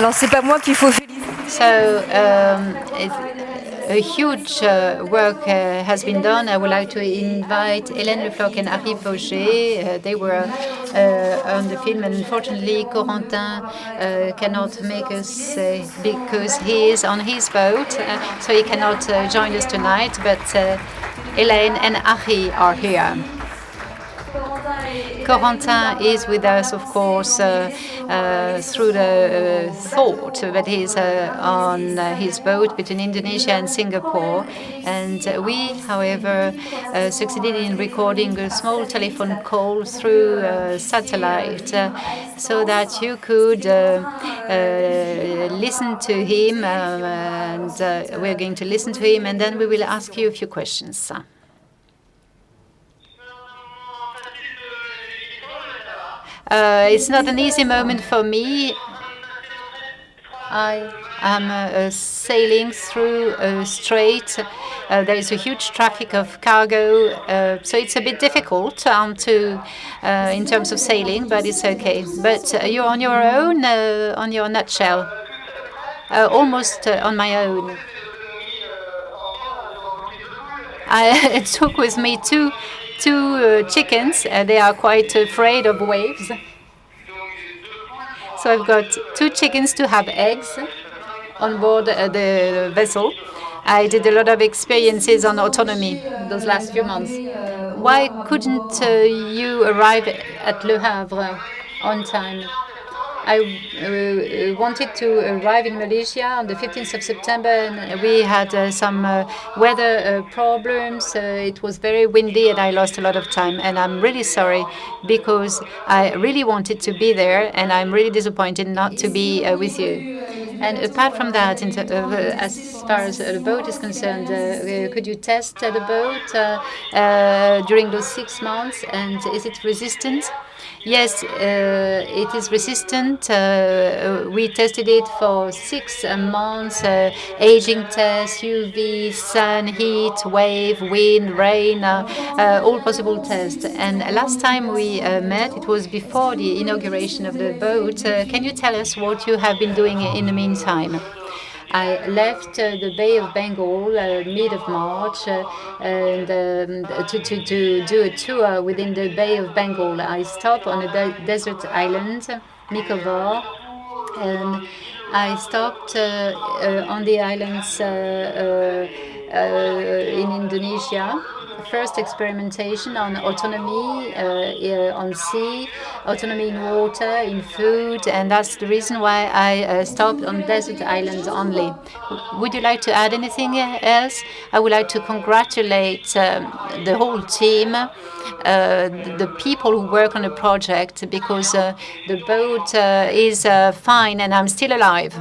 Alors, c'est pas moi qu'il faut féliciter. So a huge work has been done. I would like to invite Hélène Floch and Pauget. They were on the film, and unfortunately, Corentin cannot make us because he is on his boat, so he cannot join us tonight. But Hélène and Harry are here. Corentin is with us, of course, through the thought that he's on his boat between Indonesia and Singapore. And we, however, succeeded in recording a small telephone call through satellite so that you could listen to him. And we're going to listen to him, and then we will ask you a few questions. It's not an easy moment for me. I am sailing through a strait. There is a huge traffic of cargo, so it's a bit difficult in terms of sailing, but it's okay. But you're on your own, on your nutshell, almost on my own. I took with me two chickens. They are quite afraid of waves. So I've got 2 chickens to have eggs on board the vessel. I did a lot of experiences on autonomy those last few months. Why couldn't you arrive at Le Havre on time? I wanted to arrive in Malaysia on the 15th of September, and we had some weather problems. It was very windy, and I lost a lot of time. And I'm really sorry because I really wanted to be there, and I'm really disappointed not to be with you. And apart from that, as far as the boat is concerned, could you test the boat during those 6 months, and is it resistant? Yes, it is resistant. We tested it for 6 months, aging test, UV, sun, heat, wave, wind, rain, all possible tests. And last time we met, it was before the inauguration of the boat. Can you tell us what you have been doing in the meantime? I left the Bay of Bengal mid of March and to do a tour within the Bay of Bengal. I stopped on a desert island, Nicobar, and I stopped on the islands in Indonesia. First experimentation on autonomy on sea, autonomy in water, in food, and that's the reason why I stopped on desert islands only. Would you like to add anything else? I would like to congratulate the whole team, the people who work on the project, because the boat is fine and I'm still alive.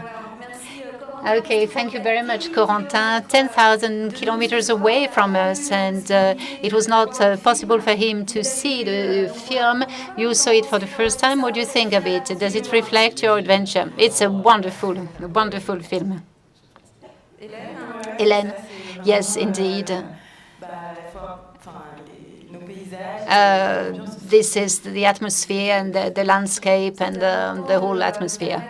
Okay, thank you very much, Corentin. 10,000 kilometers away from us, and it was not possible for him to see the film. You saw it for the first time. What do you think of it? Does it reflect your adventure? It's a wonderful film. Hélène? Yes, indeed. This is the atmosphere and the landscape and the whole atmosphere.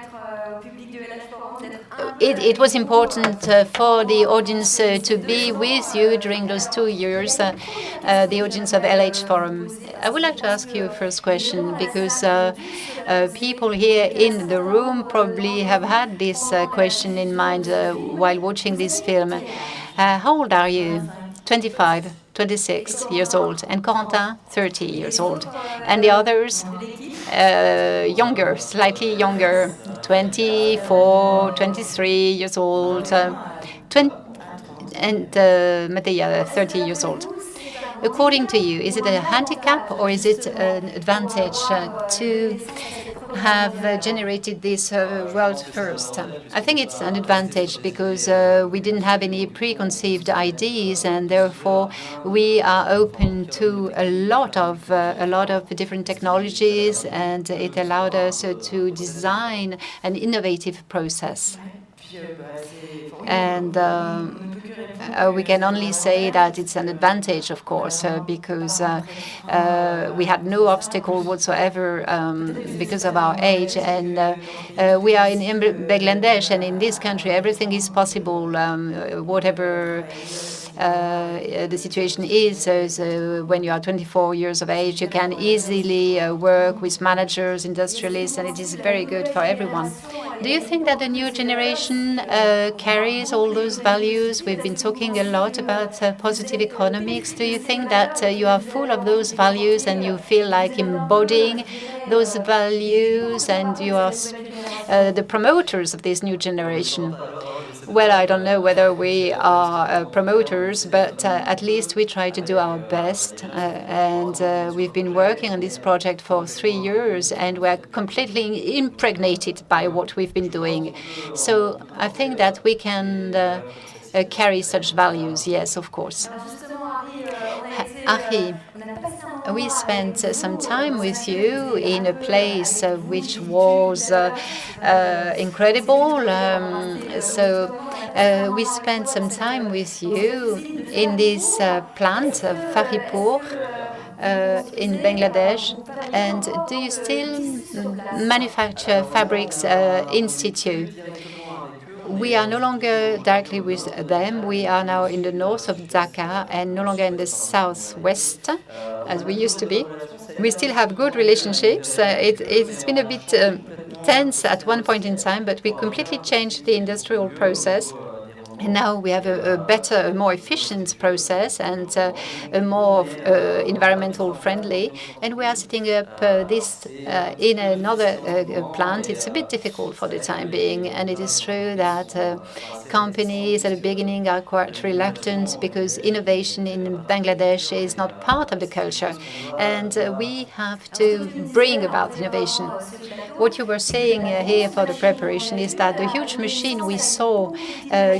It was important for the audience to be with you during those 2 years, the audience of Lhforum. I would like to ask you a first question, because people here in the room probably have had this question in mind while watching this film. How old are you? 25, 26 years old, and Corentin, 30 years old. And the others, younger, slightly younger, 24, 23 years old, and Mattia, 30 years old. According to you, is it a handicap or is it an advantage to have generated this world first? I think it's an advantage because we didn't have any preconceived ideas, and therefore we are open to a lot of different technologies, and it allowed us to design an innovative process. And we can only say that it's an advantage, of course, because we had no obstacle whatsoever because of our age. And we are in Bangladesh, and in this country, everything is possible, whatever the situation is. So when you are 24 years of age, you can easily work with managers, industrialists, and it is very good for everyone. Do you think that the new generation carries all those values? We've been talking a lot about positive economics. Do you think that you are full of those values and you feel like embodying those values and you are the promoters of this new generation? Well, I don't know whether we are promoters, but at least we try to do our best. And we've been working on this project for 3 years, and we're completely impregnated by what we've been doing. So I think that we can carry such values, yes, of course. Harry, we spent some time with you in a place which was incredible. We spent some time with you in this plant, Faripur, in Bangladesh. And do you still manufacture fabrics in situ? We are no longer directly with them. We are now in the north of Dhaka and no longer in the southwest, as we used to be. We still have good relationships. It's been a bit tense at one point in time, but we completely changed the industrial process. And now we have a better, a more efficient process and a more environmental friendly. And we are setting up this in another plant. It's a bit difficult for the time being. And it is true that companies at the beginning are quite reluctant because innovation in Bangladesh is not part of the culture. And we have to bring about innovation. What you were saying here for the preparation is that the huge machine we saw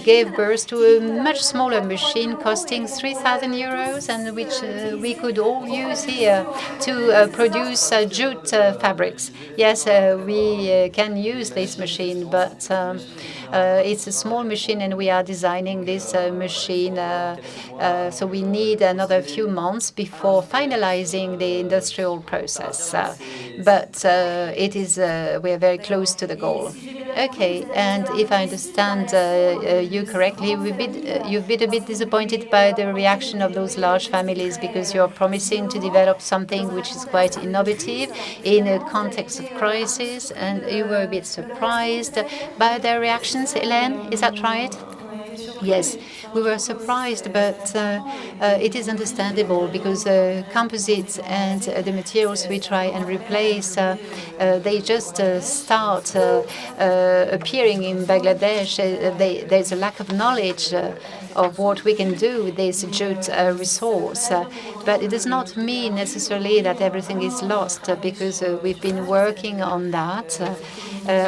gave birth to a much smaller machine costing 3,000 euros and which we could all use here to produce jute fabrics. Yes, we can use this machine, but it's a small machine and we are designing this machine. So we need another few months before finalizing the industrial process. But it is we are very close to the goal. Okay, and if I understand you correctly, you've been a bit disappointed by the reaction of those large families because you're promising to develop something which is quite innovative in a context of crisis, and you were a bit surprised by their reactions. Hélène, is that right? Yes, we were surprised, but it is understandable because composites and the materials we try and replace, they just start appearing in Bangladesh. There's a lack of knowledge of what we can do with this jute resource. But it does not mean necessarily that everything is lost because we've been working on that,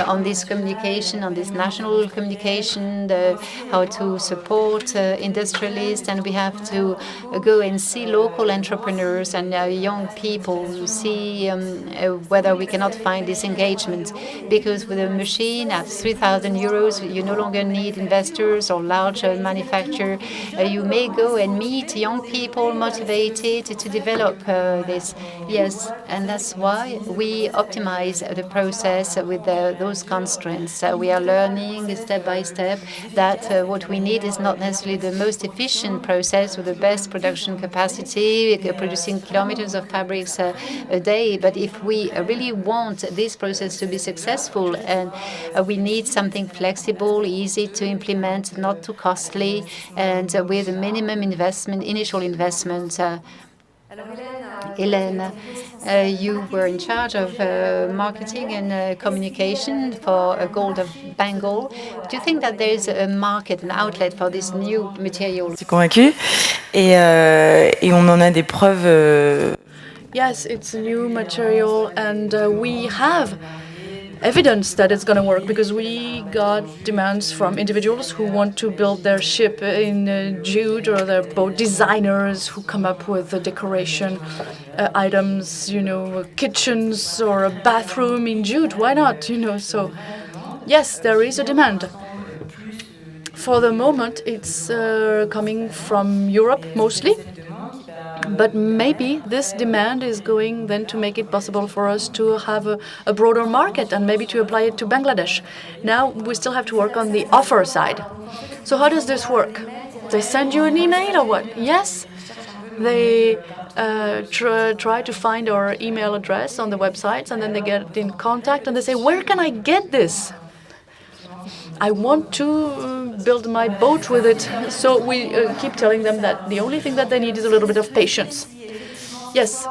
on this communication, on this national communication, how to support industrialists, and we have to go and see local entrepreneurs and young people to see whether we cannot find this engagement. Because with a machine at 3,000 euros, you no longer need investors or large manufacturers. You may go and meet young people motivated to develop this. Yes, and that's why we optimize the process with those constraints. We are learning step by step that what we need is not necessarily the most efficient process with the best production capacity, producing kilometers of fabrics a day. But if we really want this process to be successful, and we need something flexible, easy to implement, not too costly, and with a minimum investment, initial investment. Hélène, you were in charge of marketing and communication for Gold of Bengal. Do you think that there is a market, an outlet for this new material? Je suis convaincue et on en a des preuves. Yes, it's a new material, and we have evidence that it's going to work because we got demands from individuals who want to build their ship in jute, or their boat designers who come up with the decoration items, kitchens or a bathroom in jute. Why not? So yes, there is a demand For the moment, it's coming from Europe mostly. But maybe this demand is going then to make it possible for us to have a broader market and maybe to apply it to Bangladesh. Now we still have to work on the offer side. So how does this work? They send you an email or what? Yes. They try to find our email address on the websites, and then they get in contact and they say, where can I get this? I want to build my boat with it. So we keep telling them that the only thing that they need is a little bit of patience. Yes,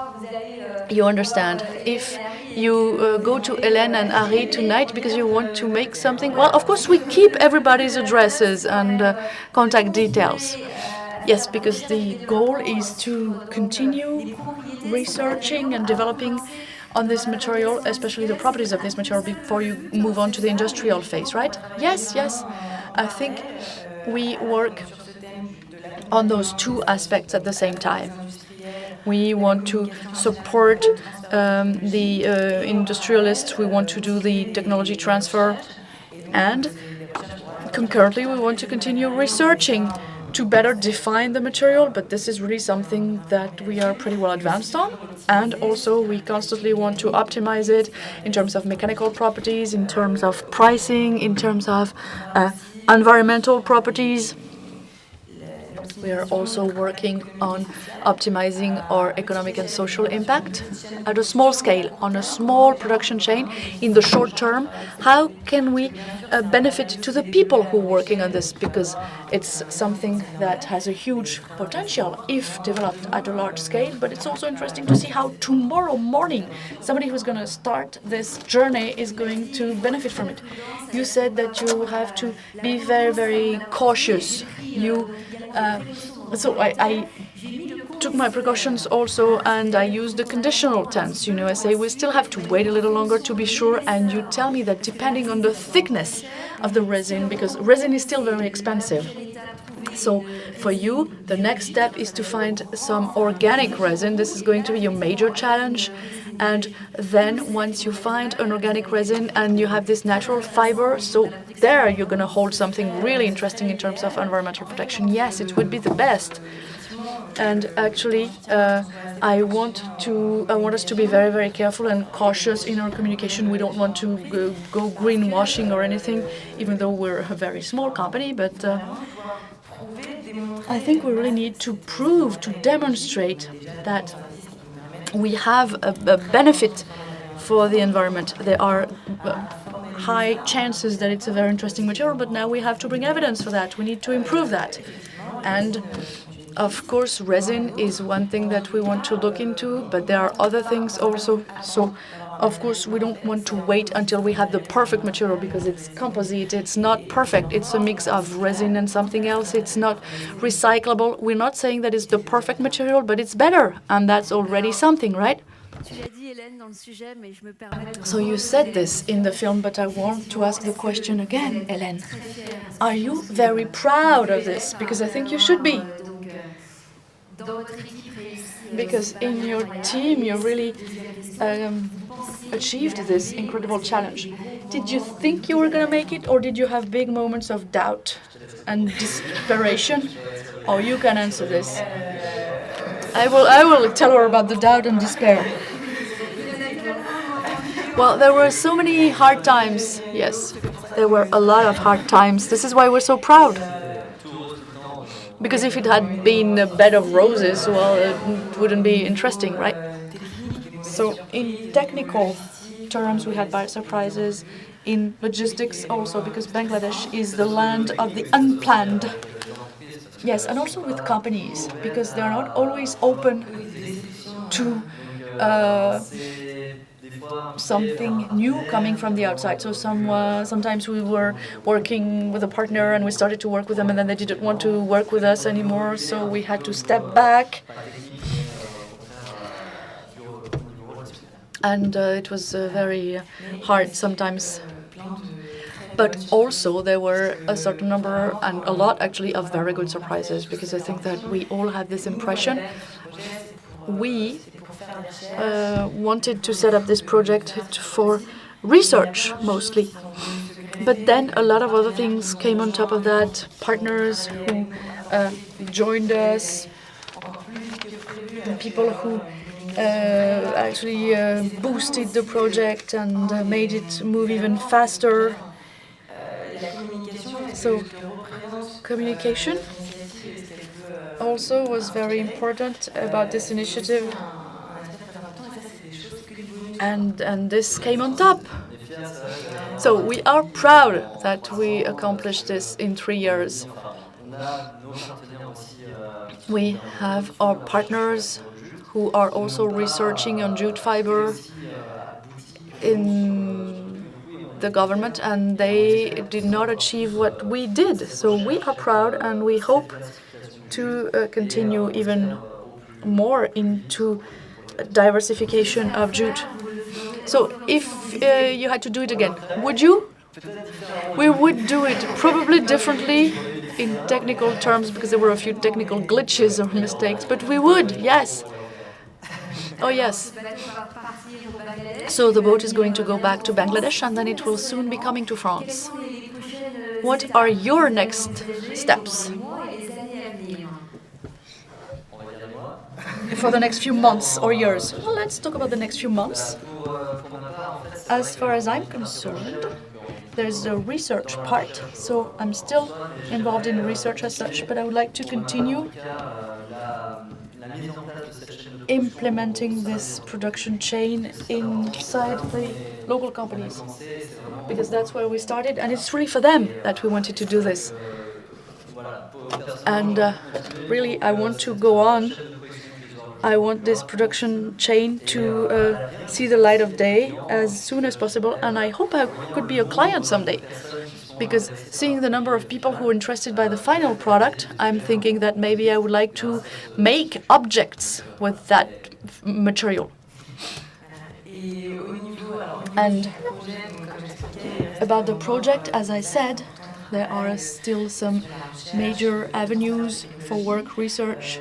you understand. If you go to Hélène and Harry tonight because you want to make something, well, of course we keep everybody's addresses and contact details. Yes, because the goal is to continue researching and developing on this material, especially the properties of this material, before you move on to the industrial phase, right? Yes, yes. I think we work on those two aspects at the same time. We want to support the industrialists, we want to do the technology transfer, and concurrently we want to continue researching to better define the material, but this is really something that we are pretty well advanced on. And also we constantly want to optimize it in terms of mechanical properties, in terms of pricing, in terms of environmental properties. We are also working on optimizing our economic and social impact at a small scale, on a small production chain. In the short term, how can we benefit to the people who are working on this? Because it's something that has a huge potential if developed at a large scale, but it's also interesting to see how tomorrow morning somebody who's going to start this journey is going to benefit from it. You said that you have to be very, very cautious. So I took my precautions also, and I used the conditional tense. You know, I say we still have to wait a little longer to be sure, and you tell me that depending on the thickness of the resin, because resin is still very expensive. So for you, the next step is to find some organic resin. This is going to be your major challenge. And then once you find an organic resin and you have this natural fiber, so there you're going to hold something really interesting in terms of environmental protection. Yes, it would be the best. And actually, I want us to be very, very careful and cautious in our communication. We don't want to go greenwashing or anything, even though we're a very small company. But I think we really need to prove, to demonstrate that we have a benefit for the environment. There are high chances that it's a very interesting material, but now we have to bring evidence for that. We need to improve that. And of course, resin is one thing that we want to look into, but there are other things also. So, of course, we don't want to wait until we have the perfect material because it's composite, it's not perfect. It's a mix of resin and something else. It's not recyclable. We're not saying that it's the perfect material, but it's better, and that's already something, right? So you said this in the film, but I want to ask the question again, Hélène. Are you very proud of this? Because I think you should be. Because in your team, you really achieved this incredible challenge. Did you think you were going to make it, or did you have big moments of doubt and desperation? Oh, you can answer this. I will tell her about the doubt and despair. Well, there were so many hard times. Yes, there were a lot of hard times. This is why we're so proud. Because if it had been a bed of roses, well, it wouldn't be interesting, right? So in technical terms, we had bad surprises. In logistics also, because Bangladesh is the land of the unplanned. Yes, and also with companies, because they're not always open to something new coming from the outside. So sometimes we were working with a partner and we started to work with them, and then they didn't want to work with us anymore, so we had to step back. And it was very hard sometimes. But also there were a certain number, and a lot actually, of very good surprises, because I think that we all have this impression. We wanted to set up this project for research mostly, But then a lot of other things came on top of that. Partners who joined us, people who actually boosted the project and made it move even faster. So communication also was very important about this initiative, and this came on top. So we are proud that we accomplished this in 3 years. We have our partners who are also researching on jute fiber in the government, and they did not achieve what we did. So we are proud, and we hope to continue even more into diversification of jute. So if you had to do it again, would you? We would do it probably differently in technical terms, because there were a few technical glitches or mistakes, but we would, yes. Oh, yes. So the boat is going to go back to Bangladesh, and then it will soon be coming to France. What are your next steps? For the next few months or years? Well, let's talk about the next few months. As far as I'm concerned, there's a research part, so I'm still involved in research as such, but I would like to continue implementing this production chain inside the local companies, because that's where we started, and it's really for them that we wanted to do this. And really, I want to go on. I want this production chain to see the light of day as soon as possible, and I hope I could be a client someday. Because seeing the number of people who are interested by the final product, I'm thinking that maybe I would like to make objects with that material. And about the project, as I said, there are still some major avenues for work, research,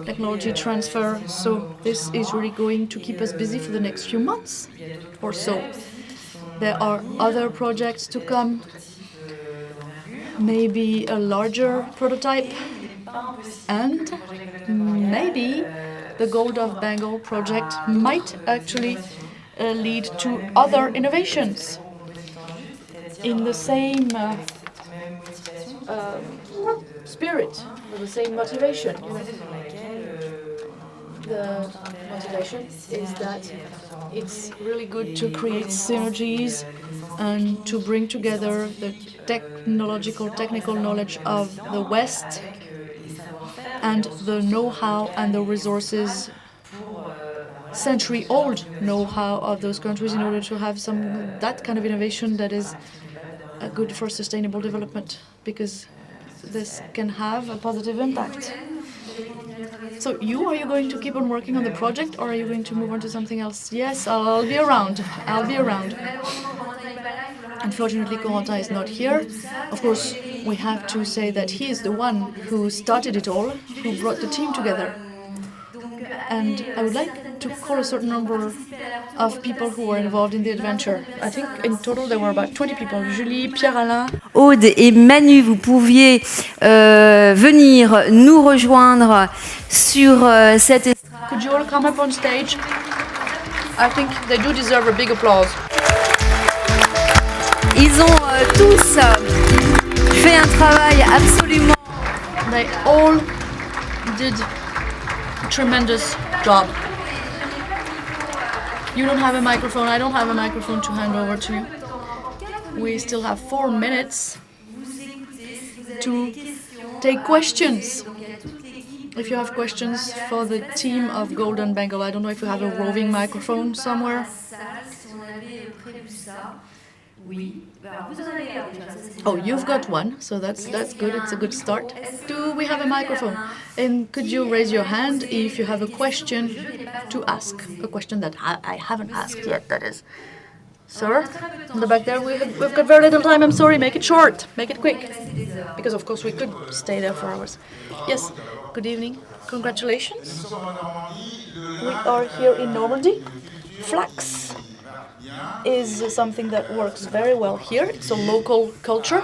technology transfer, so this is really going to keep us busy for the next few months or so. There are other projects to come, maybe a larger prototype, and maybe the Gold of Bengal project might actually lead to other innovations in the same spirit, with the same motivation. The motivation is that it's really good to create synergies and to bring together the technical knowledge of the West and the know-how and the resources, century-old know-how of those countries, in order to have that kind of innovation that is good for sustainable development, because this can have a positive impact. So are you going to keep on working on the project, or are you going to move on to something else? Yes, I'll be around. I'll be around. Unfortunately, Corentin is not here. Of course, we have to say that he is the one who started it all, who brought the team together. And I would like to call a certain number of people who were involved in the adventure. I think in total there were about 20 people. Julie, Pierre-Alain, Aude et Manu, vous pouviez venir nous rejoindre sur cette estrade. Could you all come up on stage? I think they do deserve a big applause. Ils ont tous fait un travail absolument... They all did a tremendous job. You don't have a microphone, I don't have a microphone to hand over to you. We still have 4 minutes to take questions. If you have questions for the team of Golden Bengal, I don't know if you have a roving microphone somewhere. Oh, you've got one, so that's good. It's a good start. Do we have a microphone? And could you raise your hand if you have a question to ask? A question that I haven't asked yet, that is. Sir, in the back there, we've got very little time. I'm sorry, make it short, make it quick. Because of course we could stay there for hours. Yes, good evening. Congratulations. We are here in Normandy. Flax is something that works very well here. It's a local culture.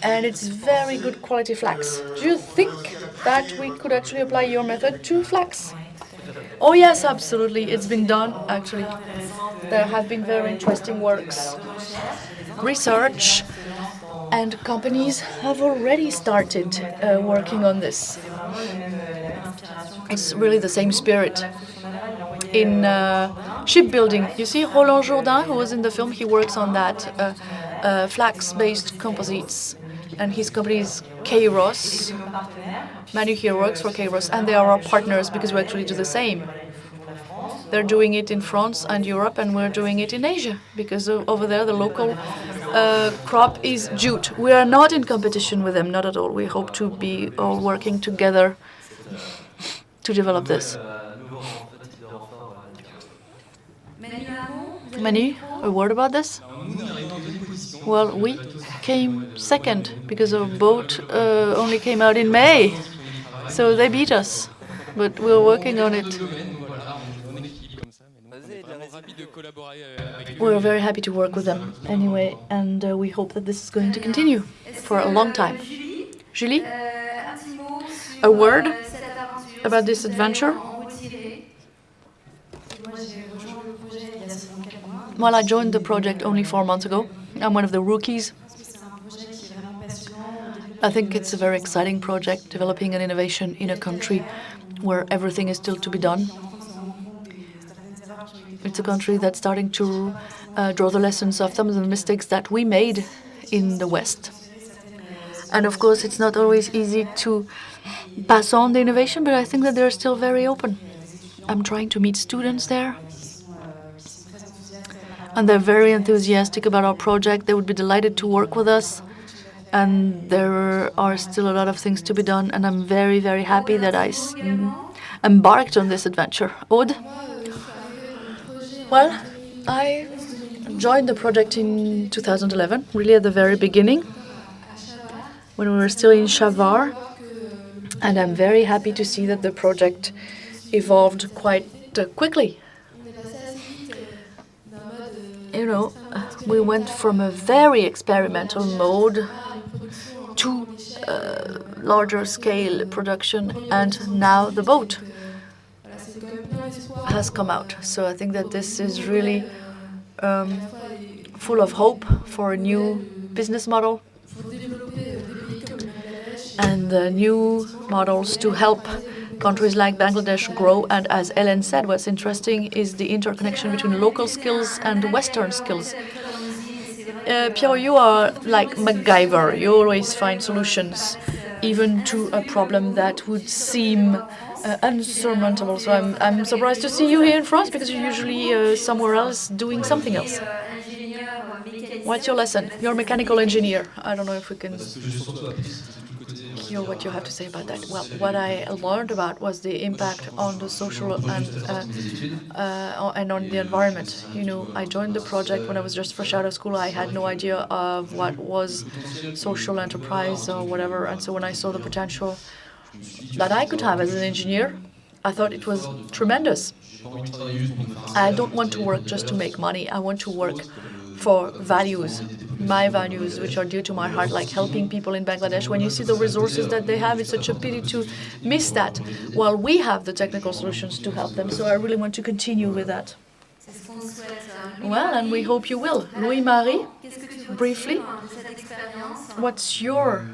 And it's very good quality flax. Do you think that we could actually apply your method to flax? Oh yes, absolutely. It's been done, actually. There have been very interesting works, research, and companies have already started working on this. It's really the same spirit. In shipbuilding, you see Roland Jourdain, who was in the film, he works on that flax-based composites. And his company is Kairos. Manu here works for Kairos, and they are our partners because we actually do the same. They're doing it in France and Europe, and we're doing it in Asia because over there the local crop is jute. We are not in competition with them, not at all. We hope to be all working together to develop this. Manu, a word about this? Well, we came second because our boat only came out in May, so they beat us, but we're working on it. We're very happy to work with them anyway, and we hope that this is going to continue for a long time. Julie, a word about this adventure? Well, I joined the project only 4 months ago. I'm one of the rookies. I think it's a very exciting project, developing an innovation in a country where everything is still to be done. It's a country that's starting to draw the lessons of some of the mistakes that we made in the West. And of course, it's not always easy to pass on the innovation, but I think that they're still very open. I'm trying to meet students there. And they're very enthusiastic about our project. They would be delighted to work with us. And there are still a lot of things to be done. And I'm very, very happy that I embarked on this adventure. Aude? Well, I joined the project in 2011, really at the very beginning, when we were still in Chavar. And I'm very happy to see that the project evolved quite quickly. You know, we went from a very experimental mode to larger scale production, and now the boat has come out. So I think that this is really full of hope for a new business model and new models to help countries like Bangladesh grow. And as Hélène said, what's interesting is the interconnection between local skills and Western skills. Pierre, you are like MacGyver. You always find solutions, even to a problem that would seem unsurmountable. So I'm surprised to see you here in France, because you're usually somewhere else doing something else. What's your lesson? You're a mechanical engineer. I don't know if we can hear what you have to say about that. Well, what I learned about was the impact on the social and on the environment. You know, I joined the project when I was just fresh out of school. I had no idea of what was social enterprise or whatever. And so when I saw the potential that I could have as an engineer, I thought it was tremendous. I don't want to work just to make money. I want to work for values, my values, which are dear to my heart, like helping people in Bangladesh. When you see the resources that they have, it's such a pity to miss that, while we have the technical solutions to help them. So I really want to continue with that. Well, and we hope you will. Louis-Marie, briefly, what's your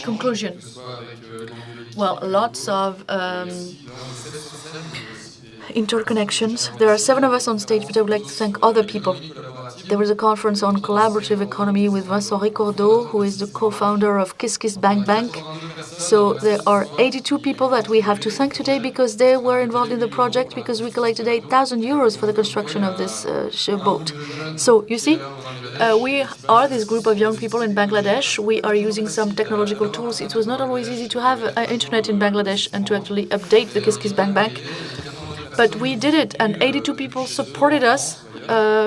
conclusion? Well, lots of interconnections. There are 7 of us on stage, but I would like to thank other people. There was a conference on collaborative economy with Vincent Ricordeau, who is the co-founder of Kiss Kiss Bank Bank. So there are 82 people that we have to thank today because they were involved in the project, because we collected 8,000 euros for the construction of this boat. So you see, we are this group of young people in Bangladesh. We are using some technological tools. It was not always easy to have internet in Bangladesh and to actually update the Kiss Kiss Bank Bank. But we did it, and 82 people supported us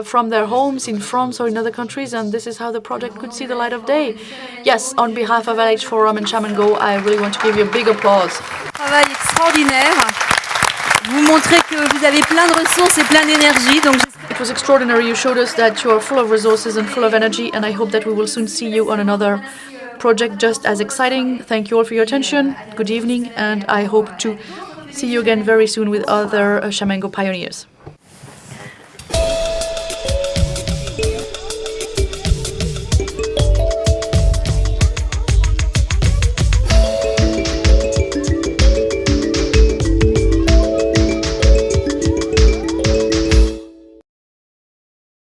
from their homes in France or in other countries, and this is how the project could see the light of day. Yes, on behalf of Lhforum and Go, I really want to give you a big applause. Travail extraordinaire. Vous montré que vous avez plein de ressources et plein d'énergie. Donc, It was extraordinary. You showed us that you are full of resources and full of energy, and I hope that we will soon see you on another project just as exciting. Thank you all for your attention. Good evening, and I hope to see you again very soon with other Shamengo pioneers.